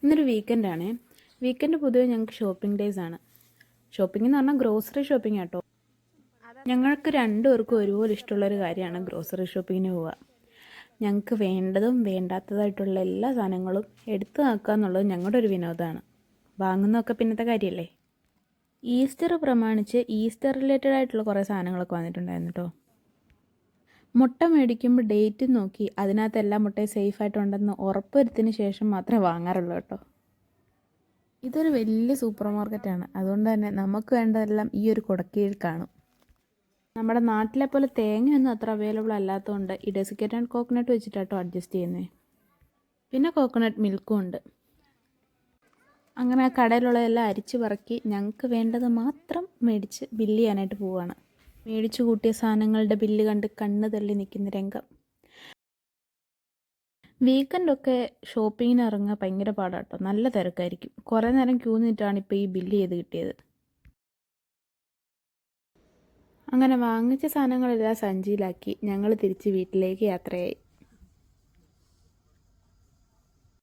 ഇന്നൊരു വീക്കെൻഡാണേ. വീക്കെൻഡ് പൊതുവെ ഞങ്ങൾക്ക് ഷോപ്പിംഗ് ഡേയ്സ് ആണ്. ഷോപ്പിംഗ് എന്ന് പറഞ്ഞാൽ ഗ്രോസറി ഷോപ്പിംഗ് ആട്ടോ. ഞങ്ങൾക്ക് രണ്ടുപേർക്കും ഒരുപോലെ ഇഷ്ടമുള്ളൊരു കാര്യമാണ് ഗ്രോസറി ഷോപ്പിങ്ങിന് പോവുക. ഞങ്ങൾക്ക് വേണ്ടതും വേണ്ടാത്തതായിട്ടുള്ള എല്ലാ സാധനങ്ങളും എടുത്തു നോക്കുക എന്നുള്ളത് ഞങ്ങളുടെ ഒരു വിനോദമാണ്. വാങ്ങുന്നതൊക്കെ പിന്നത്തെ കാര്യമല്ലേ. ഈസ്റ്റർ പ്രമാണിച്ച് ഈസ്റ്റർ റിലേറ്റഡ് ആയിട്ടുള്ള കുറേ സാധനങ്ങളൊക്കെ വന്നിട്ടുണ്ടായിരുന്നു കേട്ടോ. മുട്ട മേടിക്കുമ്പോൾ ഡേറ്റ് നോക്കി അതിനകത്ത് എല്ലാ മുട്ടയും സേഫായിട്ടുണ്ടെന്ന് ഉറപ്പുവരുത്തിന് ശേഷം മാത്രമേ വാങ്ങാറുള്ളൂ കേട്ടോ. ഇതൊരു വലിയ സൂപ്പർ മാർക്കറ്റാണ്. അതുകൊണ്ട് തന്നെ നമുക്ക് വേണ്ടതെല്ലാം ഈ ഒരു കുടക്കീഴിൽ കാണും. നമ്മുടെ നാട്ടിലെ പോലെ തേങ്ങയൊന്നും അത്ര അവൈലബിൾ അല്ലാത്തതുകൊണ്ട് ഈ ഡെസിക്കേറ്റ് ആൻഡ് കോക്കനട്ട് വെച്ചിട്ടാട്ടോ അഡ്ജസ്റ്റ് ചെയ്യുന്നത്. പിന്നെ കോക്കനട്ട് മിൽക്കും ഉണ്ട്. അങ്ങനെ ആ കടയിലുള്ളതെല്ലാം അരിച്ച് പറക്കി ഞങ്ങൾക്ക് വേണ്ടത് മാത്രം മേടിച്ച് ബില്ല് ചെയ്യാനായിട്ട് പോവുകയാണ്. മേടിച്ചു കൂട്ടിയ സാധനങ്ങളുടെ ബില്ല് കണ്ട് കണ്ണ് തള്ളി നിൽക്കുന്ന രംഗം. വീക്കെൻഡൊക്കെ ഷോപ്പിങ്ങിന് ഇറങ്ങാൻ ഭയങ്കര പാടാട്ടോ. നല്ല തിരക്കായിരിക്കും. കുറേ നേരം ക്യൂ നിന്നിട്ടാണ് ഇപ്പോൾ ഈ ബില്ല് ചെയ്ത് കിട്ടിയത്. അങ്ങനെ വാങ്ങിച്ച സാധനങ്ങളെല്ലാം സഞ്ചിയിലാക്കി ഞങ്ങൾ തിരിച്ച് വീട്ടിലേക്ക് യാത്രയായി.